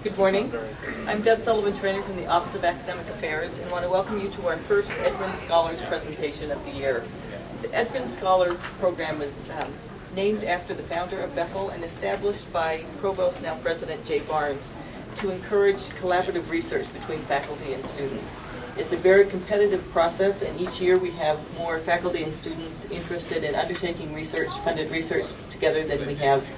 Good morning. I'm Deb Sullivan, trainer from the Office of Academic Affairs, and want to welcome you to our first Edgren Scholars presentation of the year. The Edgren Scholars program was named after the founder of Bethel and established by Provost, now President Jay Barnes, to encourage collaborative research between faculty and students. It's a very competitive process, and each year we have more faculty and students interested in undertaking research, funded research together than we have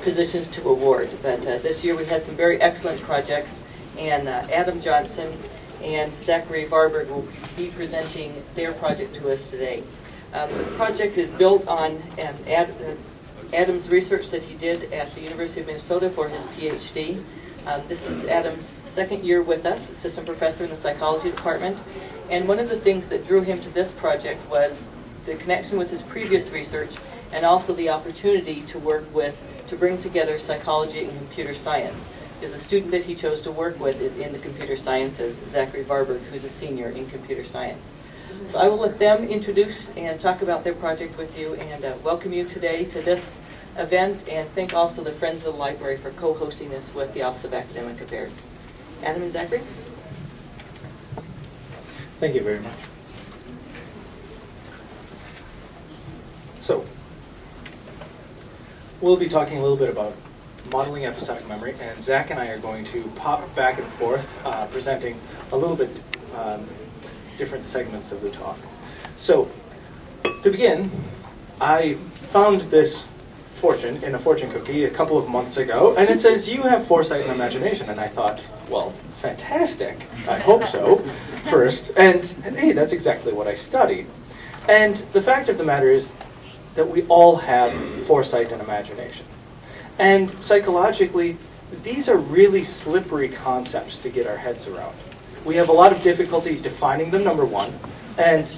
positions to award. But this year we had some very excellent projects, and Adam Johnson and Zachary Varberg will be presenting their project to us today. The project is built on Adam's research that he did at the University of Minnesota for his PhD. This is Adam's second year with us, assistant professor in the psychology department. And one of the things that drew him to this project was the connection with his previous research and also the opportunity to bring together psychology and computer science. Because the student that he chose to work with is in the computer sciences, Zachary Varberg, who's a senior in computer science. So I will let them introduce and talk about their project with you, and welcome you today to this event, and thank also the Friends of the Library for co-hosting this with the Office of Academic Affairs. Adam and Zachary? Thank you very much. So, we'll be talking a little bit about modeling episodic memory, and Zach and I are going to pop back and forth, presenting a little bit different segments of the talk. So, to begin, I found this fortune in a fortune cookie a couple of months ago, and it says, "You have foresight and imagination," and I thought, well, fantastic, I hope so, first, and hey, that's exactly what I study. And the fact of the matter is that we all have foresight and imagination. And psychologically, these are really slippery concepts to get our heads around. We have a lot of difficulty defining them, number one, and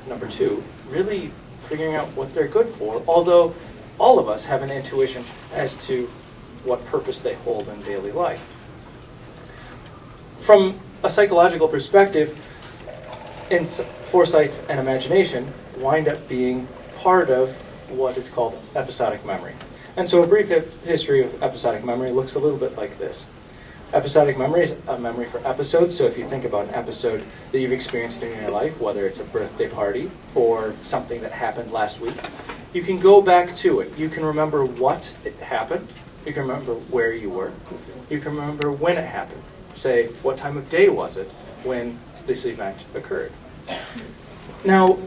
number two, really figuring out what they're good for, although all of us have an intuition as to what purpose they hold in daily life. From a psychological perspective, foresight and imagination wind up being part of what is called episodic memory. And so a brief history of episodic memory looks a little bit like this. Episodic memory is a memory for episodes, so if you think about an episode that you've experienced in your life, whether it's a birthday party or something that happened last week, you can go back to it. You can remember what it happened, you can remember where you were, you can remember when it happened. Say, what time of day was it when this event occurred? Now,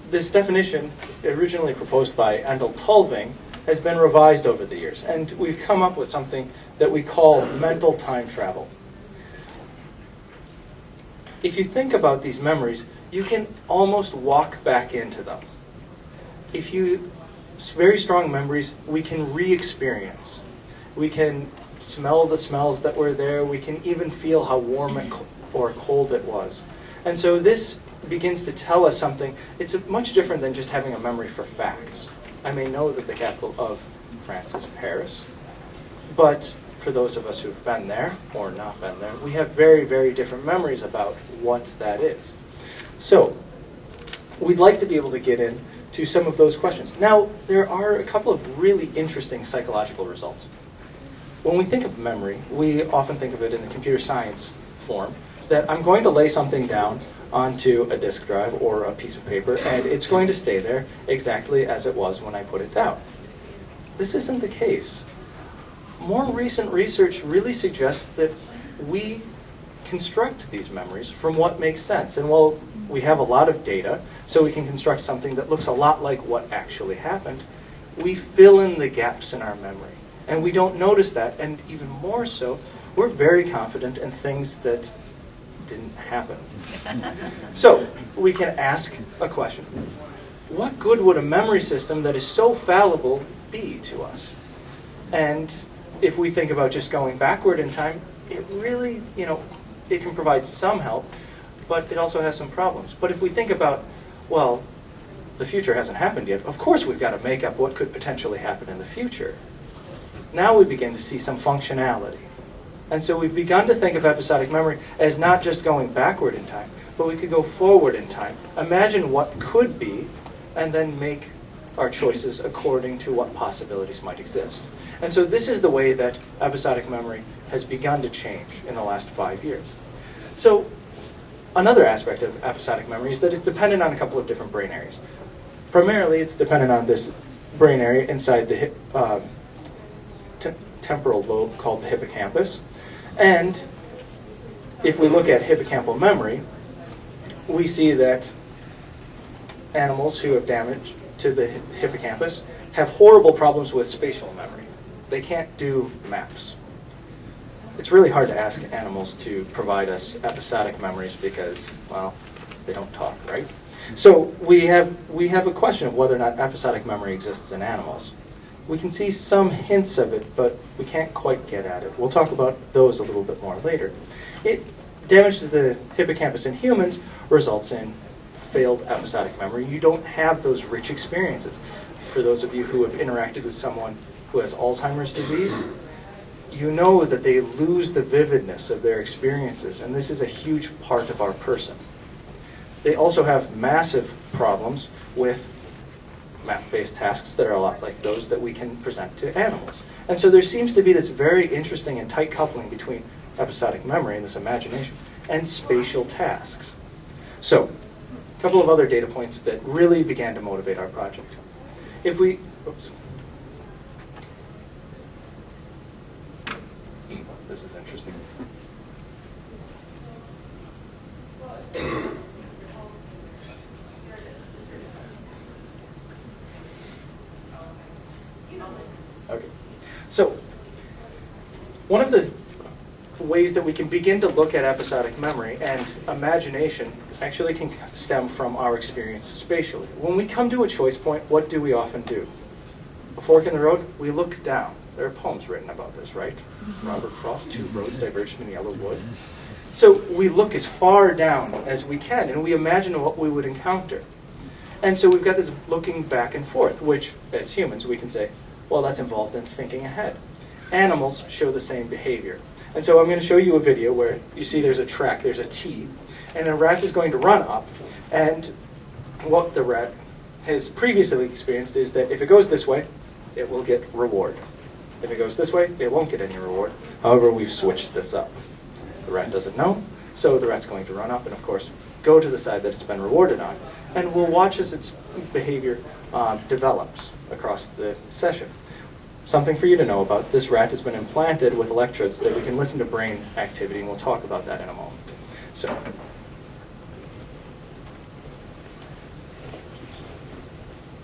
this definition, originally proposed by Endel Tulving, has been revised over the years, and we've come up with something that we call mental time travel. If you think about these memories, you can almost walk back into them. Very strong memories, we can re-experience. We can smell the smells that were there. We can even feel how warm or cold it was. And so this begins to tell us something. It's much different than just having a memory for facts. I may know that the capital of France is Paris, but for those of us who've been there or not been there, we have very, very different memories about what that is. So, we'd like to be able to get into some of those questions. Now, there are a couple of really interesting psychological results. When we think of memory, we often think of it in the computer science form, that I'm going to lay something down onto a disk drive or a piece of paper, and it's going to stay there exactly as it was when I put it down. This isn't the case. More recent research really suggests that we construct these memories from what makes sense. And while we have a lot of data, so we can construct something that looks a lot like what actually happened, we fill in the gaps in our memory. And we don't notice that, and even more so, we're very confident in things that didn't happen. So, we can ask a question. What good would a memory system that is so fallible be to us? And if we think about just going backward in time, it really, it can provide some help, but it also has some problems. But if we think about, well, the future hasn't happened yet, of course we've got to make up what could potentially happen in the future. Now we begin to see some functionality. And so we've begun to think of episodic memory as not just going backward in time, but we could go forward in time. Imagine what could be, and then make our choices according to what possibilities might exist. And so this is the way that episodic memory has begun to change in the last 5 years. So another aspect of episodic memory is that it's dependent on a couple of different brain areas. Primarily, it's dependent on this brain area inside the temporal lobe called the hippocampus. And if we look at hippocampal memory, we see that animals who have damage to the hippocampus have horrible problems with spatial memory. They can't do maps. It's really hard to ask animals to provide us episodic memories because, well, they don't talk, right? So we have a question of whether or not episodic memory exists in animals. We can see some hints of it, but we can't quite get at it. We'll talk about those a little bit more later. Damage to the hippocampus in humans results in failed episodic memory. You don't have those rich experiences. For those of you who have interacted with someone who has Alzheimer's disease, you know that they lose the vividness of their experiences, and this is a huge part of our person. They also have massive problems with map-based tasks that are a lot like those that we can present to animals. And so there seems to be this very interesting and tight coupling between episodic memory and this imagination and spatial tasks. So, a couple of other data points that really began to motivate our project. If we, this is interesting. Okay, so one of the ways that we can begin to look at episodic memory and imagination actually can stem from our experience spatially. When we come to a choice point, what do we often do? A fork in the road, we look down. There are poems written about this, right? Robert Frost, two roads diverged in yellow wood. So we look as far down as we can, and we imagine what we would encounter. And so we've got this looking back and forth, which, as humans, we can say, well, that's involved in thinking ahead. Animals show the same behavior. And so I'm going to show you a video where you see there's a track, there's a T, and a rat is going to run up, and what the rat has previously experienced is that if it goes this way, it will get reward. If it goes this way, it won't get any reward. However, we've switched this up. The rat doesn't know, so the rat's going to run up and, of course, go to the side that it's been rewarded on. And we'll watch as its behavior develops across the session. Something for you to know about, this rat has been implanted with electrodes so that we can listen to brain activity, and we'll talk about that in a moment. So,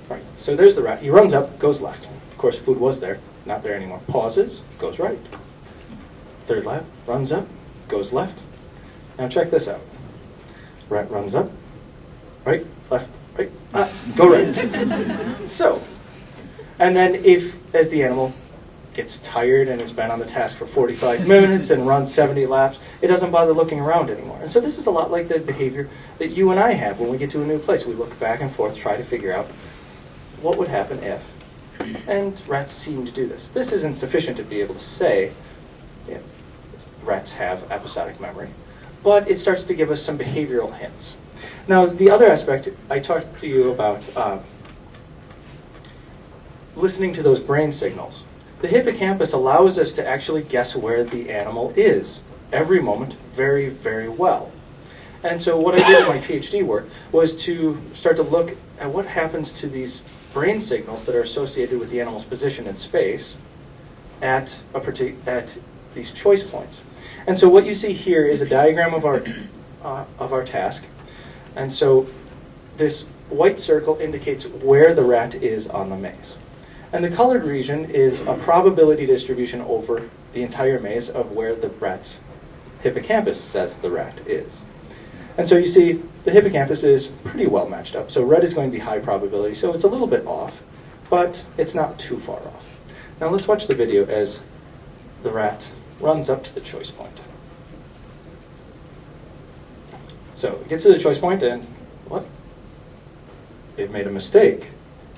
all right, so there's the rat. He runs up, goes left. Of course, food was there, not there anymore. Pauses, goes right. Third lap, runs up, goes left. Now check this out. Rat runs up, right, left, right, go right. So, and then if, as the animal gets tired and has been on the task for 45 minutes and runs 70 laps, it doesn't bother looking around anymore. And so this is a lot like the behavior that you and I have when we get to a new place. We look back and forth, try to figure out what would happen if. And rats seem to do this. This isn't sufficient to be able to say if rats have episodic memory, but it starts to give us some behavioral hints. Now, the other aspect, I talked to you about listening to those brain signals. The hippocampus allows us to actually guess where the animal is every moment very, very well. And so what I did in my PhD work was to start to look at what happens to these brain signals that are associated with the animal's position in space at these choice points. And so what you see here is a diagram of our task. And so this white circle indicates where the rat is on the maze. And the colored region is a probability distribution over the entire maze of where the rat's hippocampus says the rat is. And so you see the hippocampus is pretty well matched up. So red is going to be high probability, so it's a little bit off, but it's not too far off. Now let's watch the video as the rat runs up to the choice point. So it gets to the choice point and what? It made a mistake,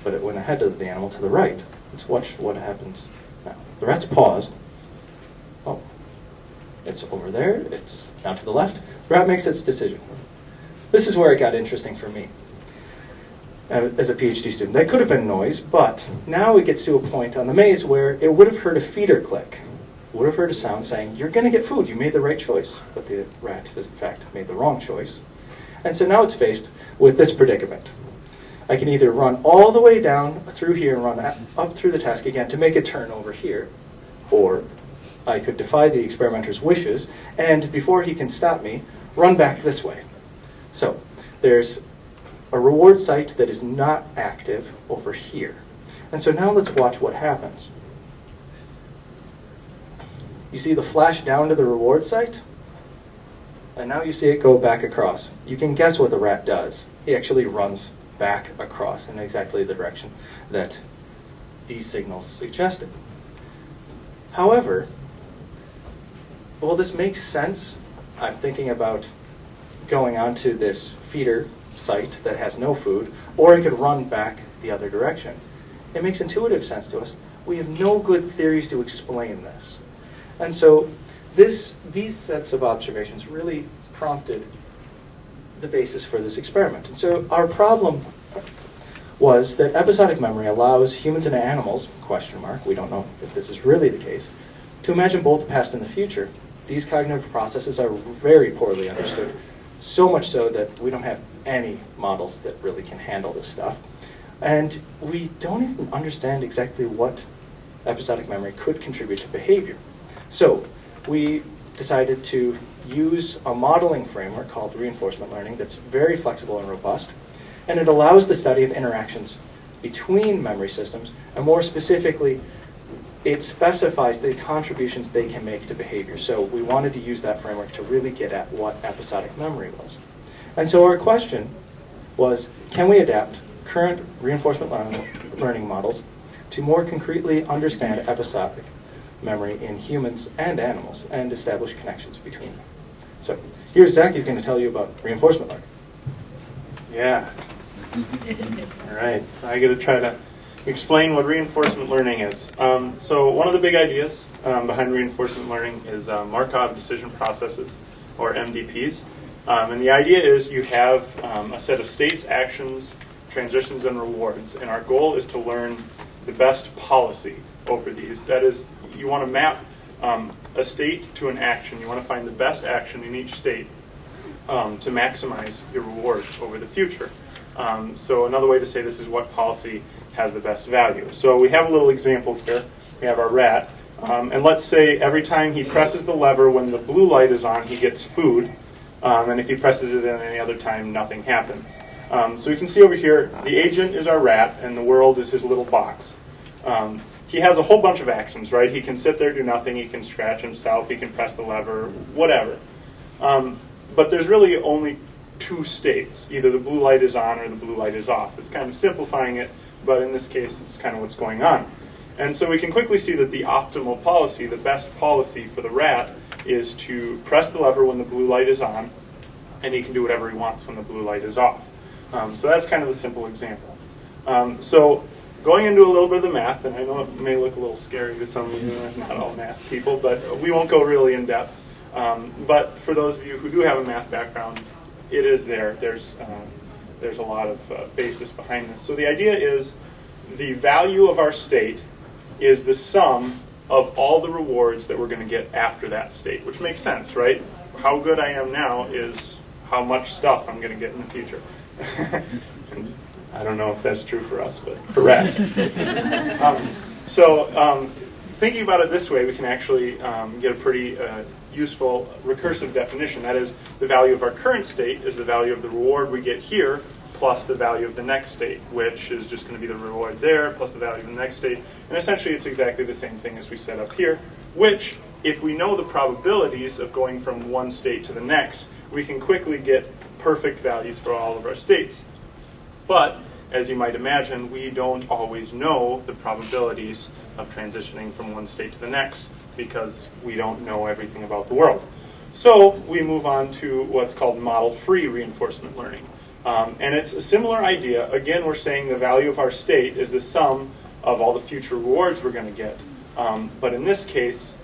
but it went ahead of the animal to the right. Let's watch what happens now. The rat's paused. Oh, it's over there. It's now to the left. The rat makes its decision. This is where it got interesting for me. as a PhD student. That could have been noise, but now it gets to a point on the maze where it would have heard a feeder click. Would have heard a sound saying, you're going to get food, you made the right choice. But the rat has in fact made the wrong choice. And so now it's faced with this predicament. I can either run all the way down through here and run up through the task again to make a turn over here, or I could defy the experimenter's wishes and, before he can stop me, run back this way. So there's a reward site that is not active over here. And so now let's watch what happens. You see the flash down to the reward site? And now you see it go back across. You can guess what the rat does. He actually runs back across in exactly the direction that these signals suggested. However, well, this makes sense. I'm thinking about going onto this feeder site that has no food, or it could run back the other direction. It makes intuitive sense to us. We have no good theories to explain this. And so these sets of observations really prompted the basis for this experiment. And so our problem was that episodic memory allows humans and animals, we don't know if this is really the case, to imagine both the past and the future. These cognitive processes are very poorly understood, so much so that we don't have any models that really can handle this stuff. And we don't even understand exactly what episodic memory could contribute to behavior. So we decided to use a modeling framework called reinforcement learning that's very flexible and robust, and it allows the study of interactions between memory systems, and more specifically, it specifies the contributions they can make to behavior. So we wanted to use that framework to really get at what episodic memory was. And so our question was, can we adapt current reinforcement learning models to more concretely understand episodic memory in humans and animals and establish connections between them? So here's Zach. He's going to tell you about reinforcement learning. Yeah. All right. I got to try to explain what reinforcement learning is. So one of the big ideas behind reinforcement learning is Markov decision processes, or MDPs. And the idea is you have a set of states, actions, transitions, and rewards. And our goal is to learn the best policy over these. That is, you want to map a state to an action. You want to find the best action in each state to maximize your reward over the future. So another way to say this is what policy has the best value. So we have a little example here. We have our rat. And let's say every time he presses the lever when the blue light is on, he gets food. And if he presses it at any other time, nothing happens. So you can see over here, the agent is our rat, and the world is his little box. He has a whole bunch of actions, right? He can sit there, do nothing. He can scratch himself. He can press the lever, whatever. But there's really only two states. Either the blue light is on or the blue light is off. It's kind of simplifying it, but in this case, it's kind of what's going on. And so we can quickly see that the optimal policy, the best policy for the rat, is to press the lever when the blue light is on, and he can do whatever he wants when the blue light is off. So that's kind of a simple example. So going into a little bit of the math, and I know it may look a little scary to some of you, not all math people, but we won't go really in depth. But for those of you who do have a math background, it is there. There's a lot of basis behind this. So the idea is the value of our state is the sum of all the rewards that we're going to get after that state, which makes sense, right? How good I am now is how much stuff I'm going to get in the future. I don't know if that's true for us, but for rats. Thinking about it this way, we can actually get a pretty useful recursive definition. That is, the value of our current state is the value of the reward we get here plus the value of the next state, which is just going to be the reward there plus the value of the next state. And essentially, it's exactly the same thing as we set up here, which, if we know the probabilities of going from one state to the next, we can quickly get perfect values for all of our states. But, as you might imagine, we don't always know the probabilities of transitioning from one state to the next because we don't know everything about the world. So we move on to what's called model-free reinforcement learning. And it's a similar idea. Again, we're saying the value of our state is the sum of all the future rewards we're going to get. But in this case,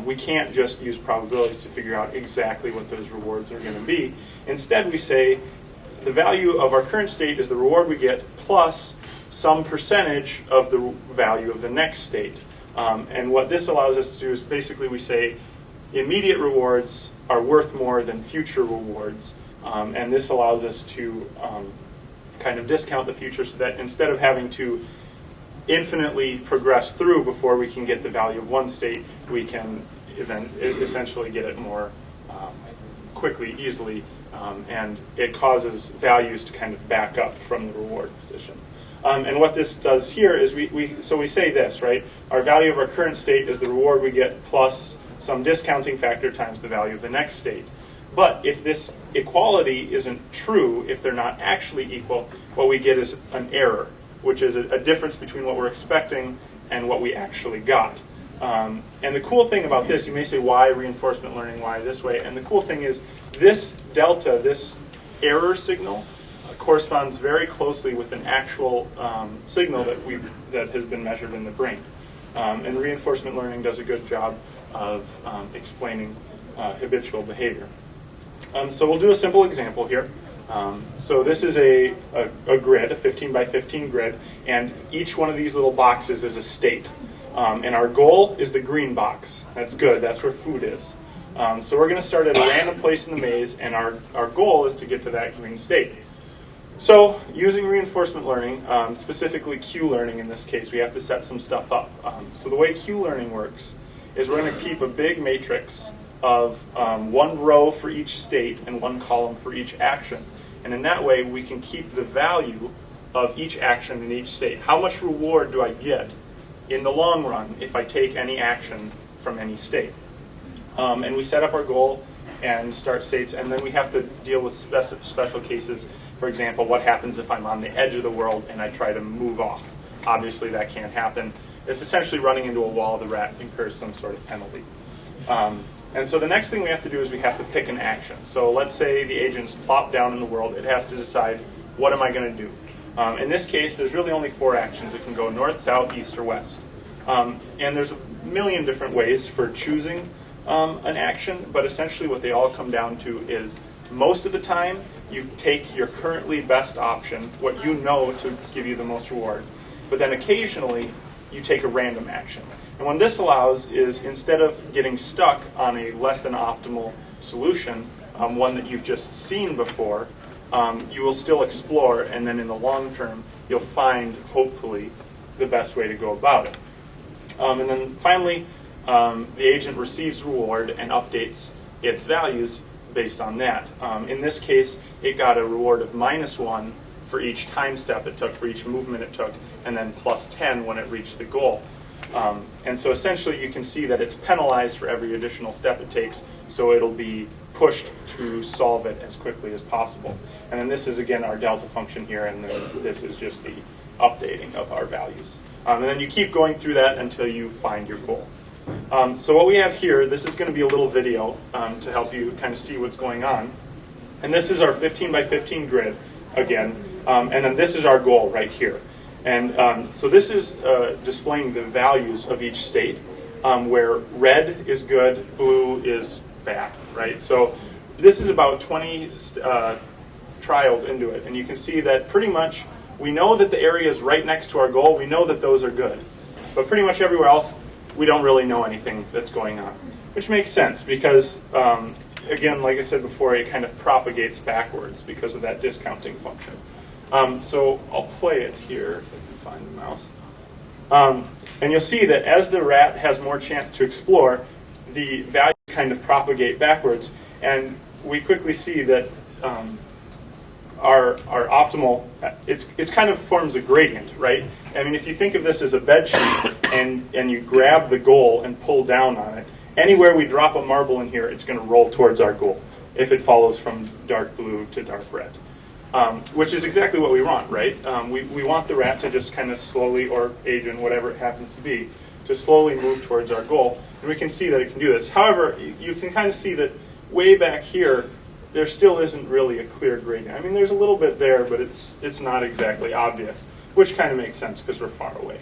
we can't just use probabilities to figure out exactly what those rewards are going to be. Instead, we say the value of our current state is the reward we get plus some percentage of the value of the next state. And what this allows us to do is basically we say immediate rewards are worth more than future rewards. And this allows us to kind of discount the future so that instead of having to infinitely progress through before we can get the value of one state, we can then essentially get it more quickly, easily, and it causes values to kind of back up from the reward position. And what this does here is we say this, right? Our value of our current state is the reward we get plus some discounting factor times the value of the next state. But if this equality isn't true, if they're not actually equal, what we get is an error, which is a difference between what we're expecting and what we actually got. And the cool thing about this, you may say, why reinforcement learning, why this way? And the cool thing is this delta, this error signal, corresponds very closely with an actual signal that has been measured in the brain. And reinforcement learning does a good job of explaining habitual behavior. So we'll do a simple example here. So this is a grid, a 15 by 15 grid, and each one of these little boxes is a state. And our goal is the green box. That's good. That's where food is. So we're going to start at a random place in the maze, and our goal is to get to that green state. So using reinforcement learning, specifically Q learning in this case, we have to set some stuff up. So the way Q learning works is we're going to keep a big matrix of one row for each state and one column for each action. And in that way, we can keep the value of each action in each state. How much reward do I get in the long run if I take any action from any state? And we set up our goal and start states, and then we have to deal with special cases. For example, what happens if I'm on the edge of the world and I try to move off? Obviously, that can't happen. It's essentially running into a wall. The rat incurs some sort of penalty. And so the next thing we have to do is we have to pick an action. So let's say the agent's plopped down in the world. It has to decide, what am I going to do? In this case, there's really only 4 actions. It can go north, south, east, or west. And there's a million different ways for choosing an action, but essentially what they all come down to is most of the time you take your currently best option, what you know to give you the most reward, but then occasionally you take a random action. And what this allows is instead of getting stuck on a less than optimal solution, one that you've just seen before, you will still explore, and then in the long term you'll find, hopefully, the best way to go about it. And then finally, the agent receives reward and updates its values based on that. In this case, it got a reward of -1 for each time step it took, for each movement it took, and then +10 when it reached the goal. And so essentially you can see that it's penalized for every additional step it takes, so it'll be pushed to solve it as quickly as possible. And then this is, again, our delta function here, and then this is just the updating of our values. And then you keep going through that until you find your goal. So what we have here, this is going to be a little video to help you kind of see what's going on. And this is our 15 by 15 grid, again, and then this is our goal right here. And so this is displaying the values of each state, where red is good, blue is bad, right? So this is about 20 trials into it, and you can see that pretty much we know that the areas right next to our goal, we know that those are good. But pretty much everywhere else, we don't really know anything that's going on, which makes sense because, again, like I said before, it kind of propagates backwards because of that discounting function. So I'll play it here if I can find the mouse. And you'll see that as the rat has more chance to explore, the values kind of propagate backwards, and we quickly see that our optimal, it's kind of forms a gradient, right? I mean, if you think of this as a bed sheet and you grab the goal and pull down on it, anywhere we drop a marble in here, it's going to roll towards our goal if it follows from dark blue to dark red. Which is exactly what we want, right? We want the rat to just kind of slowly, or agent, whatever it happens to be, to slowly move towards our goal. And we can see that it can do this. However, you can kind of see that way back here, there still isn't really a clear gradient. I mean, there's a little bit there, but it's not exactly obvious, which kind of makes sense because we're far away.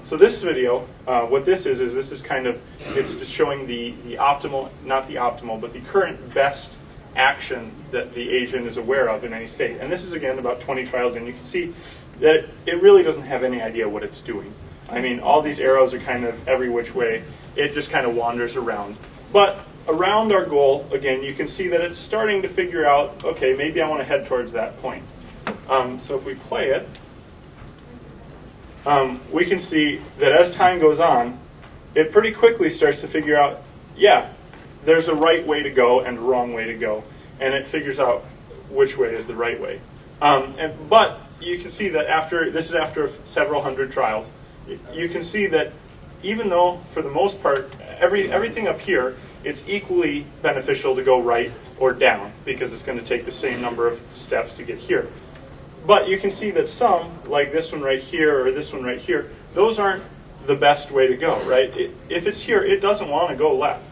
So this video, what this is kind of, it's just showing the optimal, not the optimal, but the current best action that the agent is aware of in any state. And this is, again, about 20 trials in. You can see that it really doesn't have any idea what it's doing. I mean, all these arrows are kind of every which way. It just kind of wanders around. But around our goal, again, you can see that it's starting to figure out, okay, maybe I want to head towards that point. So if we play it, we can see that as time goes on, it pretty quickly starts to figure out, yeah, there's a right way to go and a wrong way to go. And it figures out which way is the right way. But you can see that this is after several hundred trials, you can see that even though, for the most part, everything up here, it's equally beneficial to go right or down, because it's going to take the same number of steps to get here. But you can see that some, like this one right here or this one right here, those aren't the best way to go, right? If it's here, it doesn't want to go left.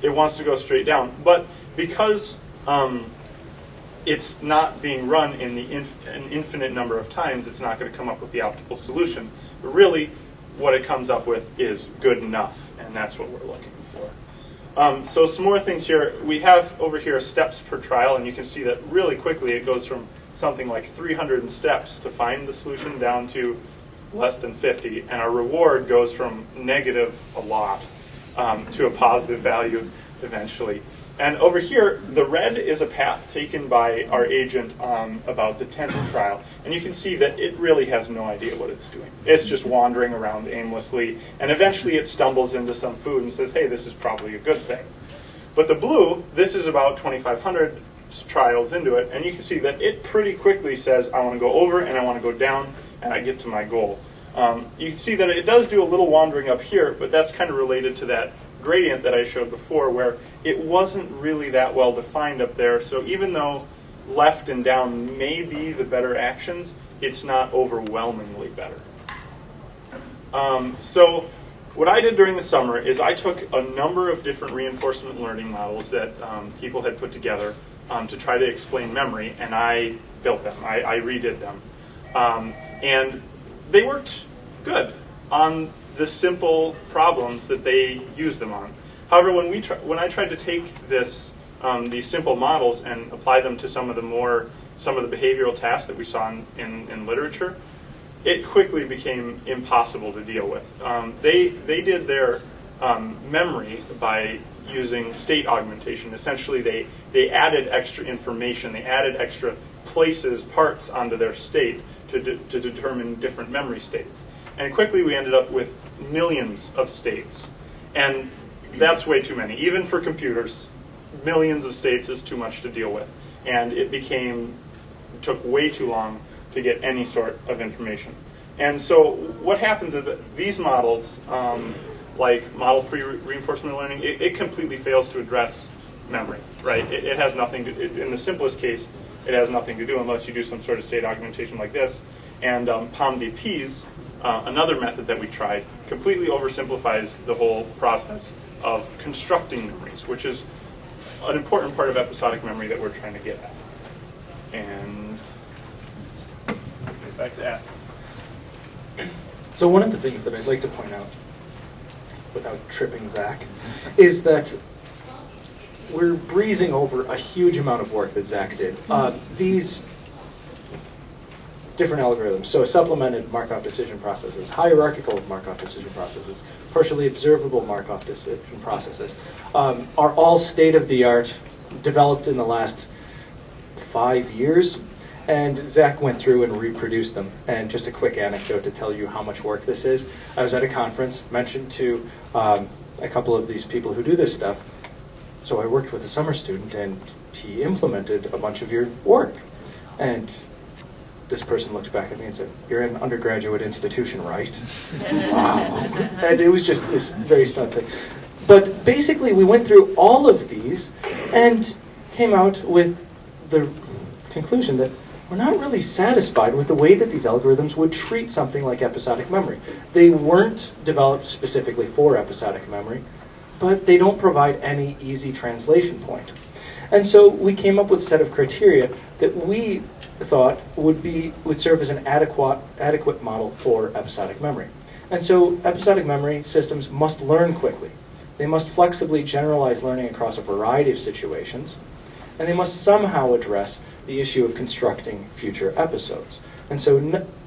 It wants to go straight down. But because it's not being run in an infinite number of times, it's not going to come up with the optimal solution. But really, what it comes up with is good enough, and that's what we're looking for. So some more things here. We have over here steps per trial, and you can see that really quickly it goes from something like 300 steps to find the solution down to less than 50, and our reward goes from negative a lot to a positive value eventually. And over here, the red is a path taken by our agent about the 10th trial. And you can see that it really has no idea what it's doing. It's just wandering around aimlessly. And eventually it stumbles into some food and says, hey, this is probably a good thing. But the blue, this is about 2,500 trials into it. And you can see that it pretty quickly says, I want to go over and I want to go down and I get to my goal. You can see that it does do a little wandering up here, but that's kind of related to that gradient that I showed before, where it wasn't really that well defined up there. So even though left and down may be the better actions, it's not overwhelmingly better. So what I did during the summer is I took a number of different reinforcement learning models that people had put together to try to explain memory, and I built them. I redid them. And they worked good on the simple problems that they used them on. However, when I tried to take these simple models and apply them to some of the behavioral tasks that we saw in literature, it quickly became impossible to deal with. They did their memory by using state augmentation. Essentially, they added extra information, they added extra places, parts onto their state to determine different memory states. And quickly we ended up with millions of states. And that's way too many. Even for computers, millions of states is too much to deal with. And it took way too long to get any sort of information. And so what happens is that these models, like model-free reinforcement learning, it completely fails to address memory, right? It has nothing to, in the simplest case, it has nothing to do unless you do some sort of state augmentation like this. And POMDPs, another method that we tried, completely oversimplifies the whole process of constructing memories, which is an important part of episodic memory that we're trying to get at. And get back to that. So one of the things that I'd like to point out, without tripping Zach, is that we're breezing over a huge amount of work that Zach did. These different algorithms, so supplemented Markov decision processes, hierarchical Markov decision processes, partially observable Markov decision processes, are all state-of-the-art, developed in the last 5 years. And Zach went through and reproduced them. And just a quick anecdote to tell you how much work this is. I was at a conference, mentioned to a couple of these people who do this stuff. So I worked with a summer student, and he implemented a bunch of your work. And this person looked back at me and said, "You're an undergraduate institution, right?" Wow. And it was just this very stunning. But basically, we went through all of these and came out with the conclusion that we're not really satisfied with the way that these algorithms would treat something like episodic memory. They weren't developed specifically for episodic memory, but they don't provide any easy translation point. And so we came up with a set of criteria that we thought would serve as an adequate model for episodic memory. And so episodic memory systems must learn quickly. They must flexibly generalize learning across a variety of situations, and they must somehow address the issue of constructing future episodes. And so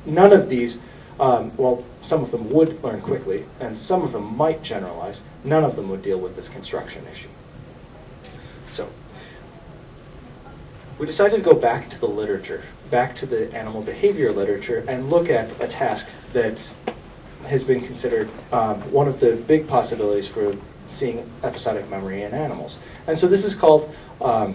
none of these, well, some of them would learn quickly, and some of them might generalize. None of them would deal with this construction issue. So we decided to go back to the literature, back to the animal behavior literature, and look at a task that has been considered one of the big possibilities for seeing episodic memory in animals. And so this is called a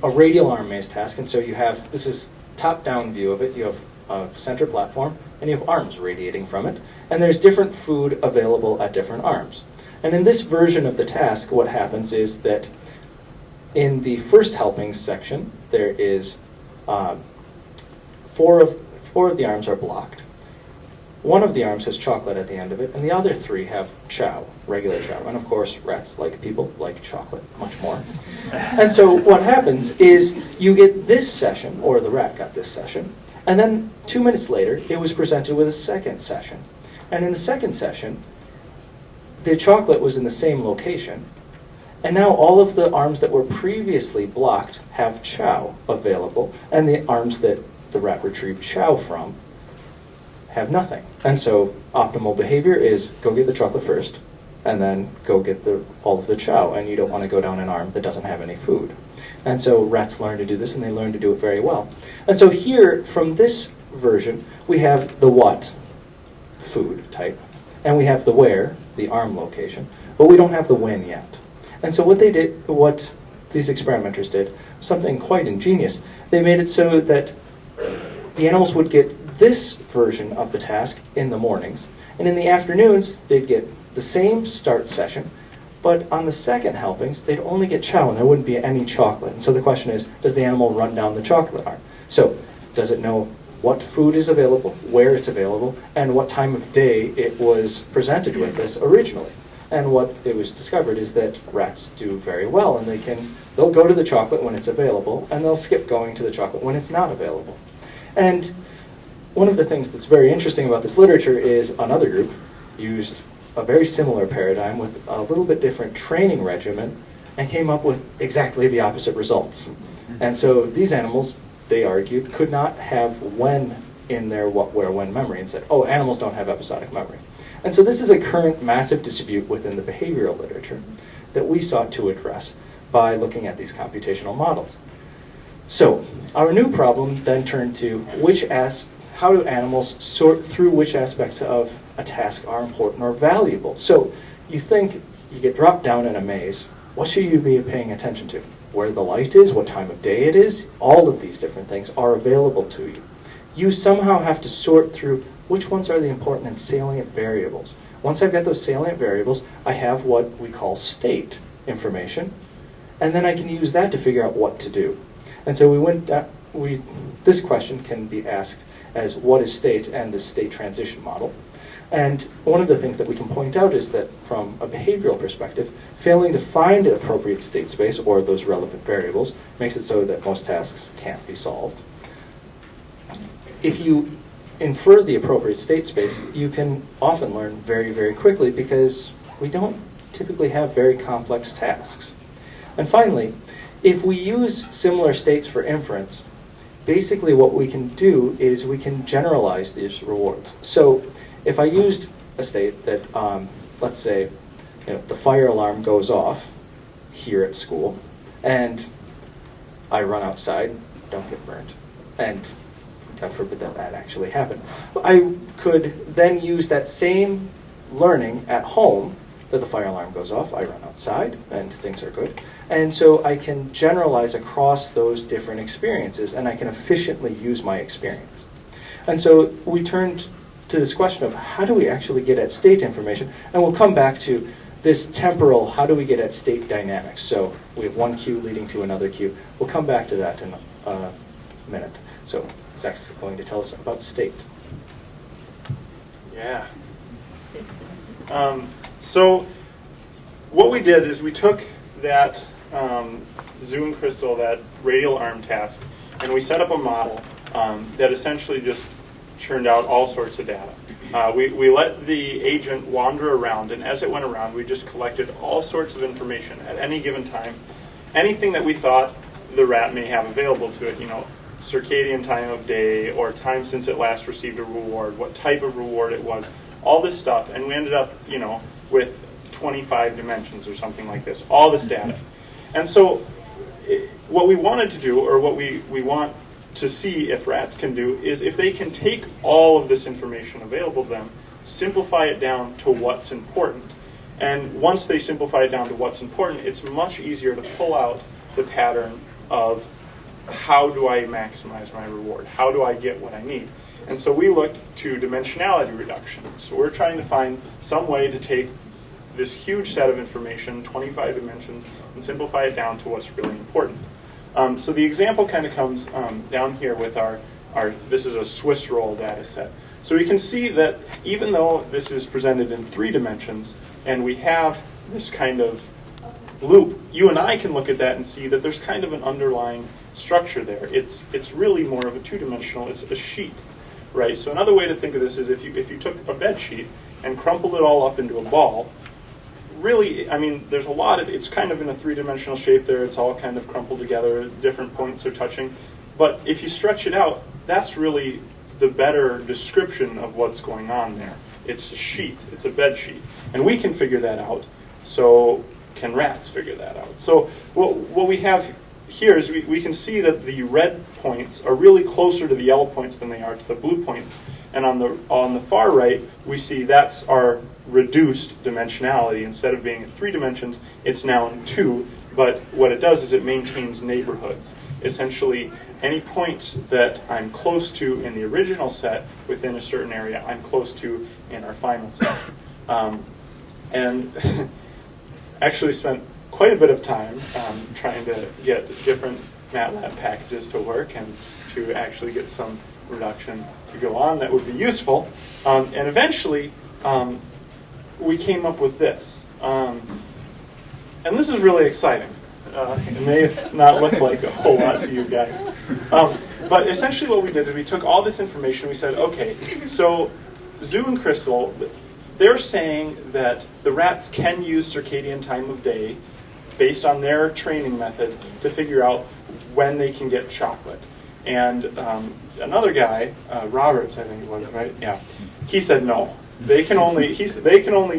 radial arm maze task. And so you have, this is top-down view of it. You have a center platform, and you have arms radiating from it. And there's different food available at different arms. And in this version of the task, what happens is that in the first helpings section, there is four of the arms are blocked. One of the arms has chocolate at the end of it, and the other three have chow, regular chow. And of course, rats, like people, like chocolate much more. And so what happens is you get this session, or the rat got this session, and then 2 minutes later, it was presented with a second session. And in the second session, the chocolate was in the same location, and now all of the arms that were previously blocked have chow available, and the arms that the rat retrieved chow from have nothing. And so optimal behavior is go get the chocolate first, and then go get all of the chow, and you don't want to go down an arm that doesn't have any food. And so rats learn to do this, and they learn to do it very well. And so here, from this version, we have the what, food type, and we have the where, the arm location, but we don't have the when yet. And so what these experimenters did, was something quite ingenious. They made it so that the animals would get this version of the task in the mornings, and in the afternoons, they'd get the same start session, but on the second helpings, they'd only get chow, and there wouldn't be any chocolate. And so the question is, does the animal run down the chocolate arm? So, does it know what food is available, where it's available, and what time of day it was presented with this originally? And what it was discovered is that rats do very well, and they'll go to the chocolate when it's available, and they'll skip going to the chocolate when it's not available. And one of the things that's very interesting about this literature is another group used a very similar paradigm with a little bit different training regimen and came up with exactly the opposite results. And so these animals, they argued, could not have when in their what, where, when memory and said, oh, animals don't have episodic memory. And so this is a current massive dispute within the behavioral literature that we sought to address by looking at these computational models. So our new problem then turned to how do animals sort through which aspects of a task are important or valuable? So you think you get dropped down in a maze, what should you be paying attention to? Where the light is, what time of day it is, all of these different things are available to you. You somehow have to sort through which ones are the important and salient variables. Once I've got those salient variables, I have what we call state information, and then I can use that to figure out what to do. And so this question can be asked as what is state and the state transition model. And one of the things that we can point out is that from a behavioral perspective, failing to find an appropriate state space or those relevant variables makes it so that most tasks can't be solved. If you infer the appropriate state space, you can often learn very, very quickly because we don't typically have very complex tasks. And finally, if we use similar states for inference, basically what we can do is we can generalize these rewards. So if I used a state that, let's say, the fire alarm goes off here at school, and I run outside, don't get burned, and God forbid that actually happened. I could then use that same learning at home, that the fire alarm goes off, I run outside, and things are good. And so I can generalize across those different experiences, and I can efficiently use my experience. And so we turned to this question of how do we actually get at state information, and we'll come back to this temporal, how do we get at state dynamics. So we have one cue leading to another cue. We'll come back to that in a minute. So Zach's going to tell us about state. Yeah. So what we did is we took that Zoom crystal, that radial arm task, and we set up a model that essentially just churned out all sorts of data. We let the agent wander around, and as it went around, we just collected all sorts of information at any given time. Anything that we thought the rat may have available to it, circadian time of day, or time since it last received a reward, what type of reward it was, all this stuff, and we ended up, with 25 dimensions or something like this, all this data. And so what we wanted to do, or what we want to see if rats can do, is if they can take all of this information available to them, simplify it down to what's important. And once they simplify it down to what's important, it's much easier to pull out the pattern of how do I maximize my reward? How do I get what I need? And so we looked to dimensionality reduction. So we're trying to find some way to take this huge set of information, 25 dimensions, and simplify it down to what's really important. So the example kind of comes down here with our this is a Swiss roll data set. So we can see that even though this is presented in 3 dimensions, and we have this kind of loop, you and I can look at that and see that there's kind of an underlying structure there. It's really more of a 2-dimensional, it's a sheet, right? So another way to think of this is if you took a bed sheet and crumpled it all up into a ball, really, I mean, there's a lot of, it's kind of in a 3-dimensional shape there, it's all kind of crumpled together, different points are touching. But if you stretch it out, that's really the better description of what's going on there. It's a sheet, it's a bed sheet. And we can figure that out, so can rats figure that out? So what we have here is we can see that the red points are really closer to the yellow points than they are to the blue points. And on the far right, we see that's our reduced dimensionality. Instead of being in 3 dimensions, it's now in 2. But what it does is it maintains neighborhoods. Essentially, any points that I'm close to in the original set within a certain area, I'm close to in our final set. And actually spent quite a bit of time trying to get different MATLAB packages to work and to actually get some reduction to go on that would be useful. And eventually, we came up with this. And this is really exciting. It may not look like a whole lot to you guys. But essentially what we did is we took all this information and we said, okay, so Zoo and Crystal, they're saying that the rats can use circadian time of day based on their training method to figure out when they can get chocolate. And another guy, Roberts, I think it was, right? Yeah. He said no. They can only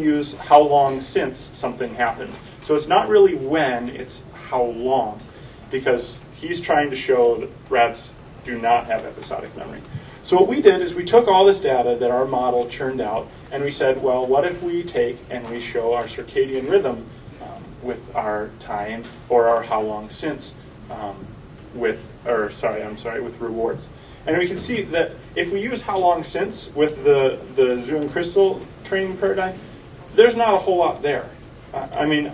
use how long since something happened. So it's not really when, it's how long, because he's trying to show that rats do not have episodic memory. So what we did is we took all this data that our model churned out, and we said, well, what if we take and we show our circadian rhythm with our time, or our how long since with rewards. And we can see that if we use how long since with the Zoo and Crystal training paradigm, there's not a whole lot there. I mean,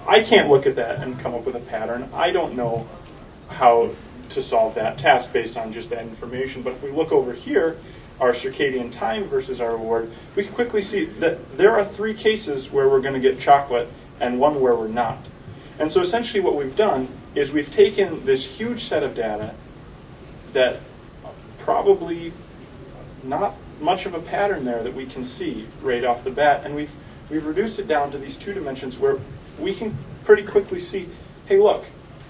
I can't look at that and come up with a pattern. I don't know how to solve that task based on just that information. But if we look over here, our circadian time versus our reward, we can quickly see that there are 3 cases where we're going to get chocolate and 1 where we're not. And so essentially what we've done is we've taken this huge set of data that probably not much of a pattern there that we can see right off the bat, and we've reduced it down to these 2 dimensions where we can pretty quickly see, hey look,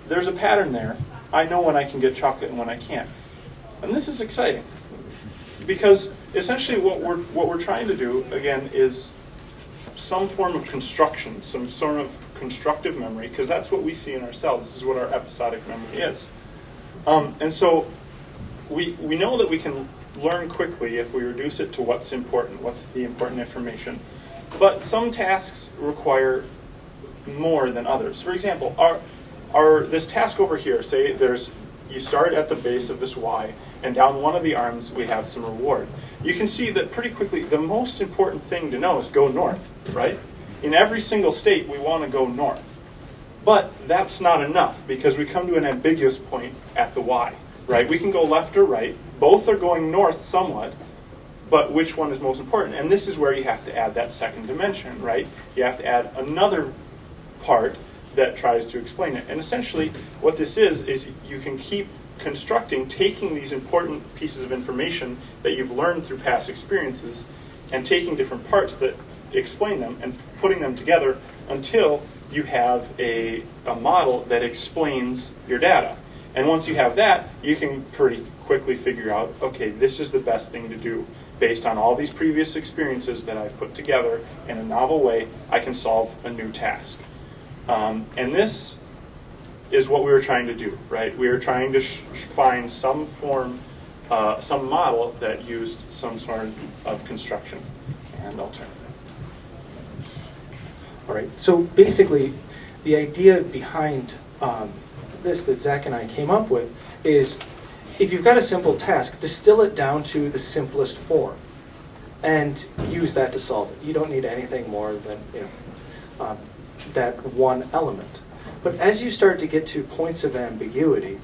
there's a pattern there. I know when I can get chocolate and when I can't. And this is exciting because essentially what we're trying to do again is some form of construction, some sort of constructive memory, because that's what we see in ourselves. This is what our episodic memory is. And so we know that we can learn quickly if we reduce it to what's important, what's the important information. But some tasks require more than others. For example, this task over here, say you start at the base of this Y, and down one of the arms we have some reward. You can see that pretty quickly the most important thing to know is go north, right? In every single state we want to go north. But that's not enough because we come to an ambiguous point at the Y, right? We can go left or right. Both are going north somewhat, but which one is most important? And this is where you have to add that second dimension, right? You have to add another part that tries to explain it. And essentially what this is you can keep constructing, taking these important pieces of information that you've learned through past experiences and taking different parts that explain them and putting them together until you have a model that explains your data. And once you have that, you can pretty quickly figure out, okay, this is the best thing to do. Based on all these previous experiences that I've put together in a novel way, I can solve a new task. And this is what we were trying to do, right? We were trying to find some form, some model that used some sort of construction and alternative. All right, so basically, the idea behind this that Zach and I came up with is, if you've got a simple task, distill it down to the simplest form and use that to solve it. You don't need anything more than that one element. But as you start to get to points of ambiguity,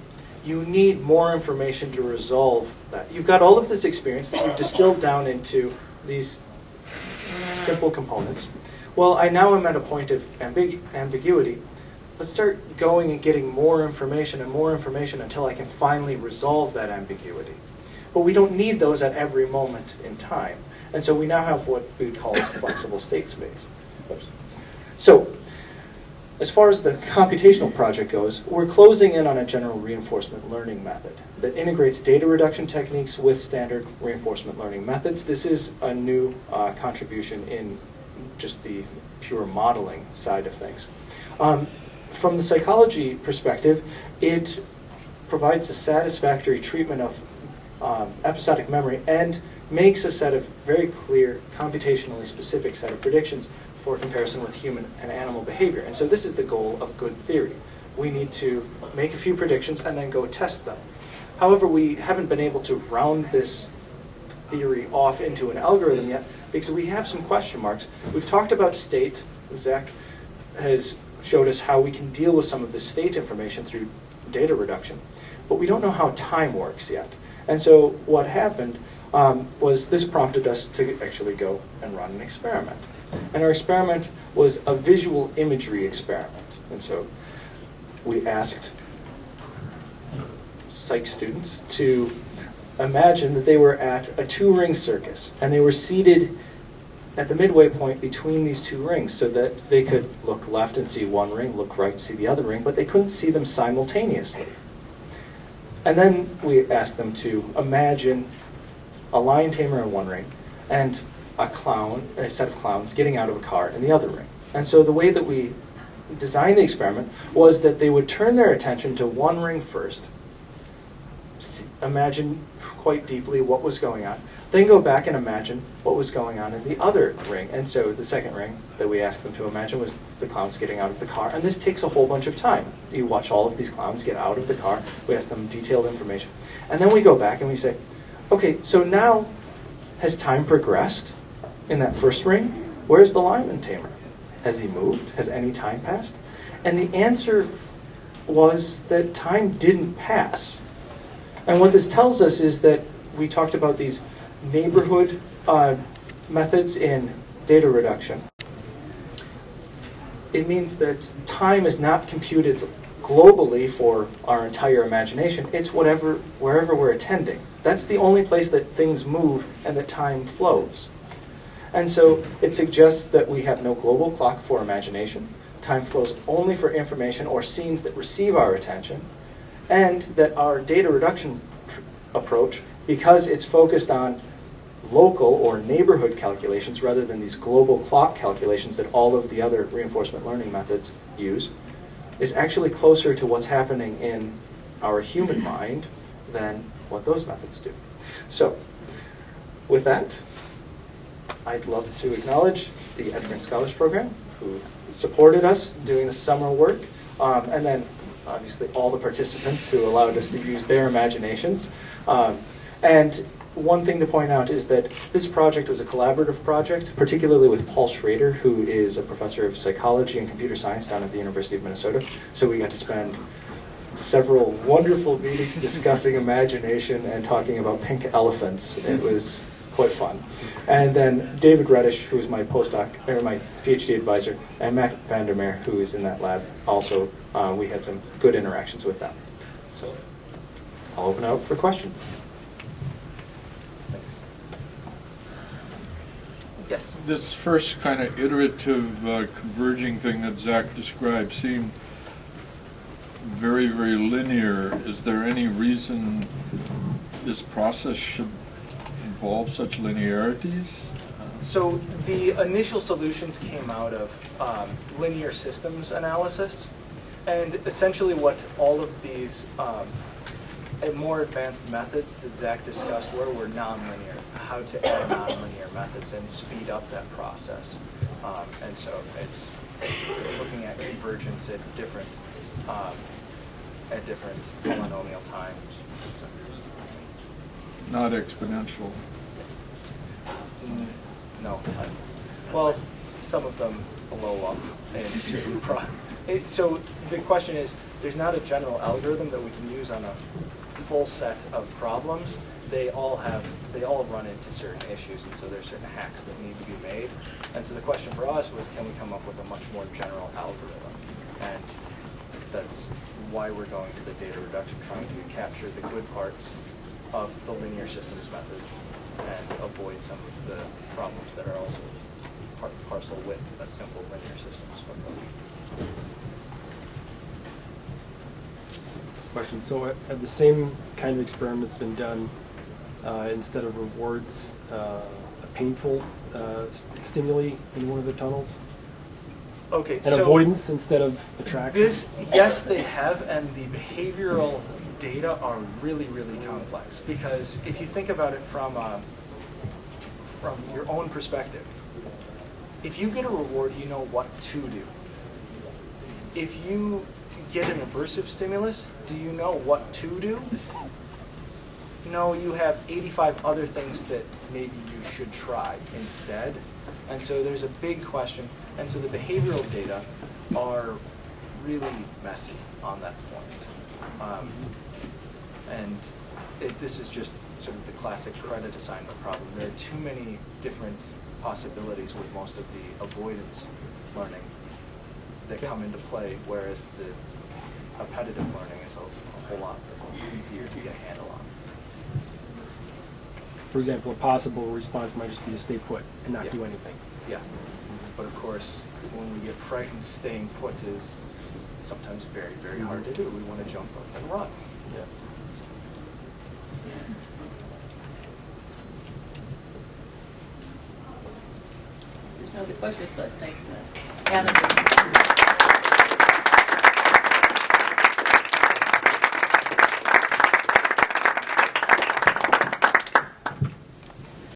you need more information to resolve that. You've got all of this experience that you've distilled down into these simple components. Well, I now am at a point of ambiguity. Let's start going and getting more information until I can finally resolve that ambiguity. But we don't need those at every moment in time. And so we now have what we would call flexible state space. Oops. So, as far as the computational project goes, we're closing in on a general reinforcement learning method that integrates data reduction techniques with standard reinforcement learning methods. This is a new contribution in just the pure modeling side of things. From the psychology perspective, it provides a satisfactory treatment of episodic memory and makes a set of very clear, computationally specific set of predictions for comparison with human and animal behavior. And so this is the goal of good theory. We need to make a few predictions and then go test them. However, we haven't been able to round this theory off into an algorithm yet because we have some question marks. We've talked about state. Zach has showed us how we can deal with some of the state information through data reduction. But we don't know how time works yet. And so what happened was this prompted us to actually go and run an experiment. And our experiment was a visual imagery experiment. And so we asked psych students to imagine that they were at a 2-ring circus and they were seated at the midway point between these 2 rings so that they could look left and see one ring, look right, see the other ring, but they couldn't see them simultaneously. And then we asked them to imagine a lion tamer in one ring and a set of clowns getting out of a car in the other ring. And so the way that we designed the experiment was that they would turn their attention to one ring first, imagine quite deeply what was going on, then go back and imagine what was going on in the other ring. And so the second ring that we asked them to imagine was the clowns getting out of the car. And this takes a whole bunch of time. You watch all of these clowns get out of the car. We ask them detailed information. And then we go back and we say, okay, so now has time progressed in that first ring? Where's the lion tamer? Has he moved? Has any time passed? And the answer was that time didn't pass. And what this tells us is that we talked about these neighborhood methods in data reduction. It means that time is not computed globally for our entire imagination. It's wherever we're attending. That's the only place that things move and that time flows. And so it suggests that we have no global clock for imagination. Time flows only for information or scenes that receive our attention. And that our data reduction approach, because it's focused on local or neighborhood calculations rather than these global clock calculations that all of the other reinforcement learning methods use, is actually closer to what's happening in our human mind than what those methods do. So, with that, I'd love to acknowledge the Edgren Scholars Program, who supported us doing the summer work, and then obviously all the participants who allowed us to use their imaginations. And one thing to point out is that this project was a collaborative project, particularly with Paul Schrader, who is a professor of psychology and computer science down at the University of Minnesota. So we got to spend several wonderful meetings discussing imagination and talking about pink elephants. It was quite fun. And then David Reddish, who is my postdoc, or my PhD advisor, and Matt Vandermeer, who is in that lab, also we had some good interactions with them. So I'll open it up for questions. Thanks. Yes. This first kind of iterative converging thing that Zach described seemed very, very linear, is there any reason this process should involve such linearities? So the initial solutions came out of linear systems analysis, and essentially what all of these more advanced methods that Zach discussed were nonlinear, how to add nonlinear methods and speed up that process. And so it's looking at convergence at different polynomial times. So. Not exponential. No. Well, some of them blow up. So the question is, there's not a general algorithm that we can use on a full set of problems. They all run into certain issues, and so there's certain hacks that need to be made. And so the question for us was, can we come up with a much more general algorithm? And that's why we're going to the data reduction, trying to capture the good parts of the linear systems method and avoid some of the problems that are also part and parcel with a simple linear systems approach. Question. So have the same kind of experiments been done instead of rewards, a painful stimuli in one of the tunnels? Okay, and avoidance instead of attraction? Yes, they have, and the behavioral data are really, really complex, because if you think about it from your own perspective, if you get a reward, you know what to do. If you get an aversive stimulus, do you know what to do? No, you have 85 other things that maybe you should try instead. And so there's a big question. And so the behavioral data are really messy on that point. This is just sort of the classic credit assignment problem. There are too many different possibilities with most of the avoidance learning that come into play, whereas the appetitive learning is a whole lot easier to get a handle on. For example, a possible response might just be to stay put and not do anything. Yeah. But of course, when we get frightened, staying put is sometimes very, very hard to do. We want to jump up and run. Yeah. There's no other questions, let's thank Anna.